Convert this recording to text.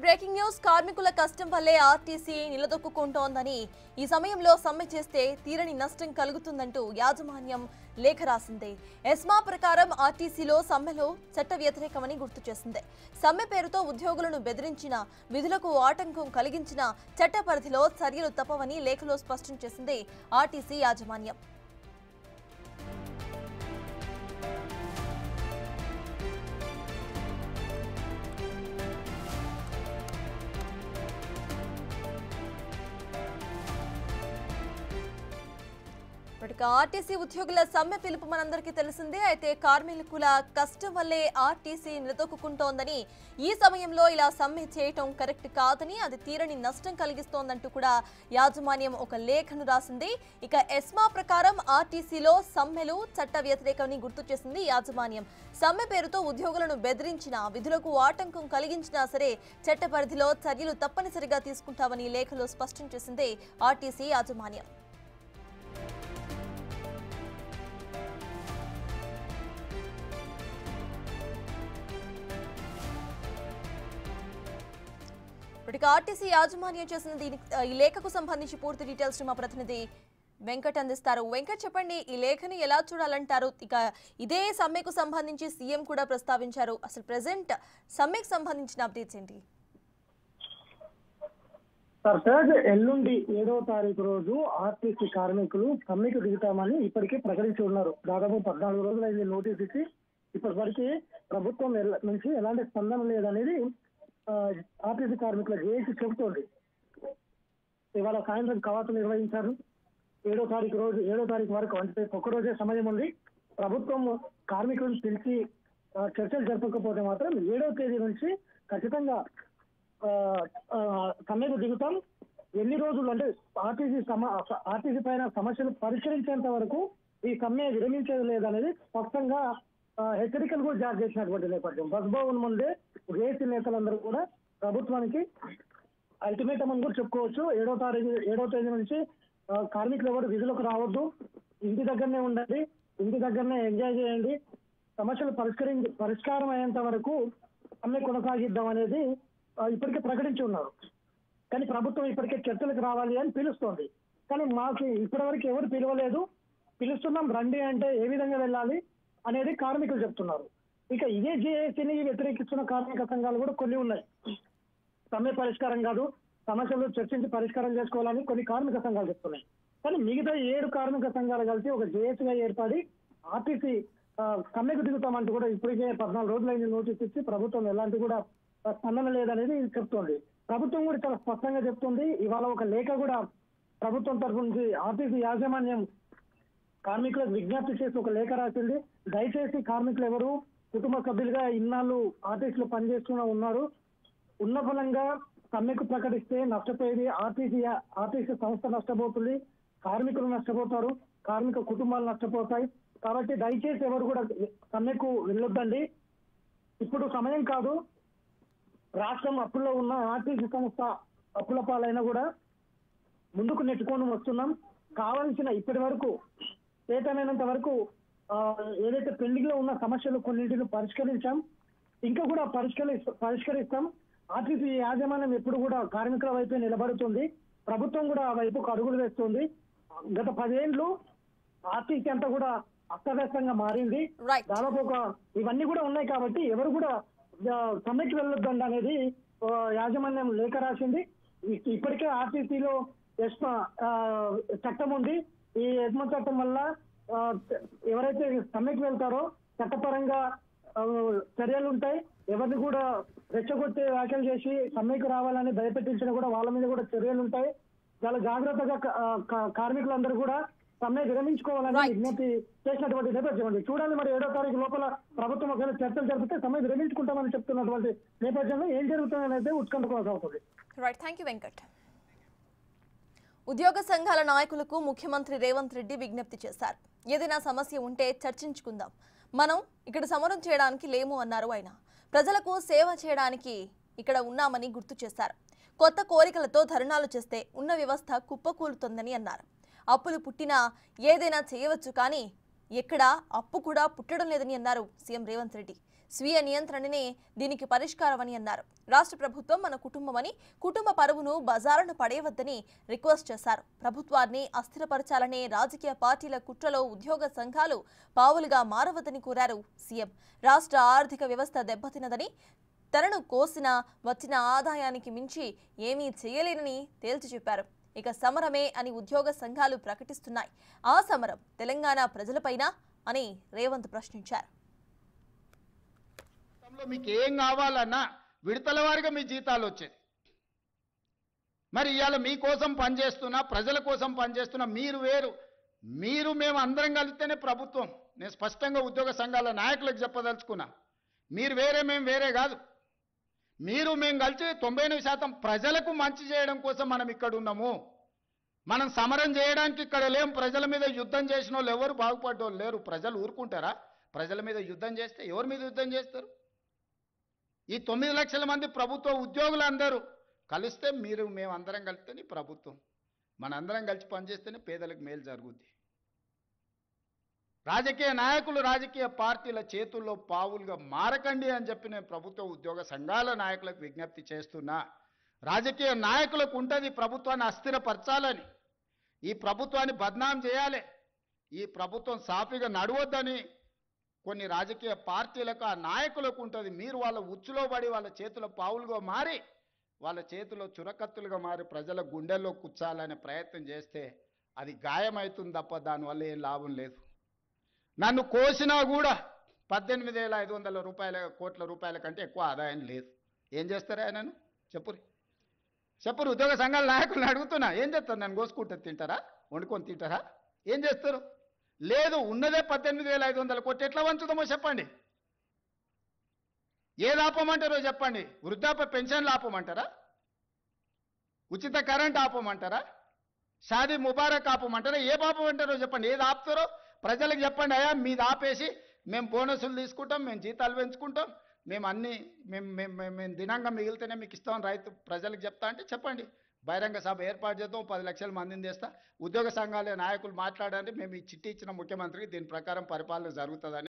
Breaking news కార్మికుల కష్టం వల్లే ఆర్టీసీ నిలదొక్కుంటోందని ఈ సమయంలో సమ్మె చేస్తే తీరని నష్టం కలుగుతుందంటూ యాజమాన్యం లేఖ రాసింది. ఎస్మా ప్రకారం ఆర్టీసీలో సమ్మెలో చట్ట వ్యతిరేకమని గుర్తు చేసింది. సమ్మె పేరుతో ఉద్యోగులను బెదిరించిన, విధులకు ఆటంకం కలిగించిన చట్ట పరిధిలో చర్యలు తప్పవని లేఖలో స్పష్టం చేసింది ఆర్టీసీ యాజమాన్యం. ఆర్టీసీ ఉద్యోగుల సమ్మె పిలుపు మనందరికీ తెలిసిందే. అయితే కార్మికుల కష్టం వల్లే ఆర్టీసీ నిలదొక్కుంటోందని, ఈ సమయంలో ఇలా సమ్మె చేయటం కరెక్ట్ కాదని, అది తీరని నష్టం కలిగిస్తోందంటూ కూడా యాజమాన్యం ఒక లేఖను రాసింది. ఇక ఎస్మా ప్రకారం ఆర్టీసీలో సమ్మెలు చట్ట వ్యతిరేకమని గుర్తు చేసింది యాజమాన్యం. సమ్మె పేరుతో ఉద్యోగులను బెదిరించినా, విధులకు ఆటంకం కలిగించినా సరే చట్ట పరిధిలో చర్యలు తప్పనిసరిగా తీసుకుంటామని లేఖలో స్పష్టం చేసింది ఆర్టీసీ యాజమాన్యం. ఆర్టీసీ యాజమాన్యం చేసిన ఈ లేఖకు సంబంధించి పూర్తి డీటెయిల్స్ మా ప్రతినిధి వెంకట్ అందిస్తారు. వెంకట్, చెప్పండి, ఈ లేఖను ఎలా చూడాలంటారు? ఇక ఇదే సమ్మెకు సంబంధించి సీఎం కూడా ప్రస్తావించారు. అసలు ప్రెసెంట్ సమ్మెకు సంబంధించిన అప్డేట్స్ ఏంటి? ఎల్లుండి 7వ తారీఖు రోజు ఆర్టీసీ కార్మికులు సమ్మెకు దిగుతామని ఇప్పటికే ప్రకటించి ఉన్నారు. దాదాపు 14 రోజులు అయింది నోటీస్ ఇచ్చి. ఇప్పటివరకు ప్రభుత్వం నుంచి ఎలాంటి స్పందన లేదనేది ఆర్టీసీ కార్మికుల జేఏసీ చెబుతోంది. ఇవాళ సాయంత్రం కవాతు నిర్వహించారు. 7వ తారీఖు వరకు, అంటే ఒక్కరోజే సమయం ఉంది. ప్రభుత్వం కార్మికులను పిలిచి చర్చలు జరపకపోతే మాత్రం 7వ తేదీ నుంచి ఖచ్చితంగా సమ్మెకు దిగుతాం. ఎన్ని రోజులు అంటే ఆర్టీసీ పైన సమస్యలు పరిష్కరించేంత వరకు ఈ సమ్మె విరమించేది లేదనేది స్పష్టంగా హెచ్చరికలు కూడా జారీ చేసినటువంటి నేపథ్యం. బస్ భవన్ ముందే జేఏసీ నేతలందరూ కూడా ప్రభుత్వానికి అల్టిమేటం అని కూడా చెప్పుకోవచ్చు. 7వ తేదీ నుంచి కార్మికులు ఎవరు విధులకు రావద్దు, ఇంటి దగ్గరనే ఉండండి, ఇంటి దగ్గరనే ఎంజాయ్ చేయండి, సమస్యలు పరిష్కారం అయ్యేంత వరకు సమ్మె కొనసాగిద్దాం అనేది ఇప్పటికే ప్రకటించి ఉన్నారు. కానీ ప్రభుత్వం ఇప్పటికే చర్చలకు రావాలి అని పిలుస్తోంది. కానీ మాకు ఇప్పటివరకు ఎవరు పిలవలేదు, పిలుస్తున్నాం రండి అంటే ఏ విధంగా వెళ్ళాలి అనేది కార్మికులు చెప్తున్నారు. ఇక ఇదే జేఏసీని వ్యతిరేకిస్తున్న కార్మిక సంఘాలు కూడా కొన్ని ఉన్నాయి. సమ్మె పరిష్కారం కాదు, సమస్యలు చర్చించి పరిష్కారం చేసుకోవాలని కొన్ని కార్మిక సంఘాలు చెప్తున్నాయి. కానీ మిగతా 7 కార్మిక సంఘాలు కలిసి ఒక జేఏసీగా ఏర్పడి ఆర్టీసీ సమ్మెకు దిగుతామంటూ కూడా ఇప్పటికే 14 రోజులైన నోటీస్ ఇచ్చి ప్రభుత్వం ఎలాంటి కూడా స్పందన లేదనేది చెప్తోంది. ప్రభుత్వం కూడా చాలా స్పష్టంగా చెప్తుంది. ఇవాళ ఒక లేఖ కూడా ప్రభుత్వం తరఫు నుంచి ఆర్టీసీ యాజమాన్యం కార్మికులకు విజ్ఞప్తి చేసి ఒక లేఖ రాసింది. దయచేసి కార్మికులు ఎవరు కుటుంబ సభ్యులుగా ఇన్నాళ్ళు ఆర్టీసీలో పనిచేస్తూనే ఉన్నారు, ఉన్న ఫలంగా సమ్మెకు ప్రకటిస్తే నష్టపోయేది ఆర్టీసీ సంస్థ నష్టపోతుంది, కార్మికులు నష్టపోతారు, కార్మిక కుటుంబాలు నష్టపోతాయి. కాబట్టి దయచేసి ఎవరు కూడా సమ్మెకు వెళ్ళొద్దండి. ఇప్పుడు సమయం కాదు. రాష్ట్రం అప్పుల్లో ఉన్న ఆర్టీసీ సంస్థ అప్పుల పాలైనా కూడా ముందుకు నెట్టుకొని వస్తున్నాం. కావాల్సిన ఇప్పటి వరకు చేతనైనంత వరకు ఏదైతే పెండింగ్ లో ఉన్న సమస్యలు కొన్నింటిని పరిష్కరించాం, ఇంకా కూడా పరిష్కరిస్తాం. ఆర్టీసీ యాజమాన్యం ఎప్పుడు కూడా కార్మికుల వైపే నిలబడుతుంది. ప్రభుత్వం కూడా ఆ వైపుకు అడుగులు వేస్తుంది. గత 10 ఏళ్ళు ఆర్టీసీ అంతా కూడా అస్తవ్యస్తంగా మారింది. దాదాపు ఇవన్నీ కూడా ఉన్నాయి. కాబట్టి ఎవరు కూడా సమ్మెకి వెళ్ళొద్దండి అనేది యాజమాన్యం లేఖ రాసింది. ఇప్పటికే ఆర్టీసీలో చట్టం ఉంది. ఈ ఎస్మా చట్టం వల్ల ఎవరైతే సమ్మెకి వెళ్తారో చట్టపరంగా చర్యలు ఉంటాయి. ఎవరిని కూడా రెచ్చగొట్టే వ్యాఖ్యలు చేసి సమ్మెకు రావాలని భయపెట్టించినా కూడా వాళ్ళ మీద కూడా చర్యలు ఉంటాయి. చాలా జాగ్రత్తగా కార్మికులందరూ కూడా సమ్మె విరమించుకోవాలని విజ్ఞప్తి చేసినటువంటి నేపథ్యం అండి. చూడాలి మరి 7వ తారీఖు లోపల ప్రభుత్వం ఒకవేళ చర్చలు జరిపితే సమ్మె విరమించుకుంటామని చెప్తున్నటువంటి నేపథ్యంలో ఏం జరుగుతుందని అయితే ఉత్కంఠ కొనసాగుతుంది. Right, thank you Venkat. ఉద్యోగ సంఘాల నాయకులకు ముఖ్యమంత్రి రేవంత్ రెడ్డి విజ్ఞప్తి చేశారు. ఏదైనా సమస్య ఉంటే చర్చించుకుందాం, మనం ఇక్కడ సమరం చేయడానికి లేము అన్నారు ఆయన. ప్రజలకు సేవ చేయడానికి ఇక్కడ ఉన్నామని గుర్తు చేశారు. కొత్త కోరికలతో ధర్నాలు చేస్తే ఉన్న వ్యవస్థ కుప్పకూలుతుందని అన్నారు. అప్పులు పుట్టినా ఏదైనా చేయవచ్చు, కానీ ఎక్కడా అప్పు కూడా పుట్టడం లేదని అన్నారు సీఎం రేవంత్ రెడ్డి. స్వీయ నియంత్రణనే దీనికి పరిష్కారమని అన్నారు. రాష్ట్ర ప్రభుత్వం మన కుటుంబమని, కుటుంబ పరువును బజారున పడేయవద్దని రిక్వెస్ట్ చేశారు. ప్రభుత్వాన్ని అస్థిరపరచాలనే రాజకీయ పార్టీల కుట్రలో ఉద్యోగ సంఘాలు పావులుగా మారవద్దని కోరారు సీఎం. రాష్ట్ర ఆర్థిక వ్యవస్థ దెబ్బతిన్నదని, తనను కోసిన వచ్చిన ఆదాయానికి మించి ఏమీ చేయలేనని తేల్చి చెప్పారు. ఇక సమరమే అని ఉద్యోగ సంఘాలు ప్రకటిస్తున్నాయి. ఆ సమరం తెలంగాణ ప్రజలపైనా అని రేవంత్ ప్రశ్నించారు. మీకు ఏం కావాలన్నా విడతల వారిగా మీ జీతాలు వచ్చేది. మరి ఇవాళ మీకోసం పనిచేస్తున్నా, ప్రజల కోసం పనిచేస్తున్నా, మీరు వేరు, మీరు మేము అందరం కలిస్తేనే ప్రభుత్వం. నేను స్పష్టంగా ఉద్యోగ సంఘాల నాయకులకు చెప్పదలుచుకున్నా, మీరు వేరే మేము వేరే కాదు. మీరు మేము కలిసి 99% ప్రజలకు మంచి చేయడం కోసం మనం ఇక్కడ ఉన్నాము. మనం సమరం చేయడానికి ఇక్కడ లేం. ప్రజల మీద యుద్ధం చేసిన వాళ్ళు ఎవరు బాగుపడ్డోళ్ళు లేరు. ప్రజలు ఊరుకుంటారా? ప్రజల మీద యుద్ధం చేస్తే ఎవరి మీద యుద్ధం చేస్తారు? ఈ 9 లక్షల మంది ప్రభుత్వ ఉద్యోగులందరూ కలిస్తే, మీరు మేము అందరం కలిస్తేనే ప్రభుత్వం. మనందరం కలిసి పనిచేస్తేనే పేదలకు మేలు జరుగుద్ది. రాజకీయ నాయకులు రాజకీయ పార్టీల చేతుల్లో పావులుగా మారకండి అని చెప్పి నేను ప్రభుత్వ ఉద్యోగ సంఘాల నాయకులకు విజ్ఞప్తి చేస్తున్నా. రాజకీయ నాయకులకు ఉంటుంది ప్రభుత్వాన్ని అస్థిరపరచాలని, ఈ ప్రభుత్వాన్ని బద్నాం చేయాలి, ఈ ప్రభుత్వం సాఫీగా నడవద్దని కొన్ని రాజకీయ పార్టీలకు, ఆ నాయకులకు ఉంటుంది. మీరు వాళ్ళ ఉచ్చులో పడి వాళ్ళ చేతుల పావులుగా మారి, వాళ్ళ చేతిలో చురకత్తులుగా మారి ప్రజల గుండెల్లో కూర్చాలనే ప్రయత్నం చేస్తే అది గాయమవుతుంది తప్ప దానివల్ల ఏం లాభం లేదు. నన్ను కోసినా కూడా 18,500 కోట్ల రూపాయల కంటే ఎక్కువ ఆదాయం లేదు. ఏం చేస్తారా ఆయనను? చెప్పురు ఉద్యోగ సంఘాల నాయకులను అడుగుతున్నా, ఏం చేస్తారు? నన్ను కోసుకుంటే తింటారా? వండుకొని తింటారా? ఏం చేస్తారు? లేదు, ఉన్నదే 18,500 కోట్లు. ఎట్లా వంచుదామో చెప్పండి. ఏది ఆపమంటారో చెప్పండి. వృద్ధాప్య పెన్షన్లు ఆపమంటారా? ఉచిత కరెంట్ ఆపమంటారా? షాదీ ముబారక్ ఆపమంటారా? ఏ ఆపమంటారో చెప్పండి. ఏది ఆపుతారో ప్రజలకు చెప్పండి. అయ్యా మీది ఆపేసి మేము బోనసులు తీసుకుంటాం, మేము జీతాలు పెంచుకుంటాం, మేము అన్ని మేము దినంగా మిగిలితేనే మీకు ఇస్తాం రైతు ప్రజలకు చెప్తా అంటే చెప్పండి. బహిరంగ సభ ఏర్పాటు చేద్దాం, 10 లక్షల మందిని తెస్తా. ఉద్యోగ సంఘాల నాయకులు మాట్లాడండి, మేము ఈ చిట్టి ఇచ్చిన ముఖ్యమంత్రికి దీని ప్రకారం పరిపాలన జరుగుతుందని.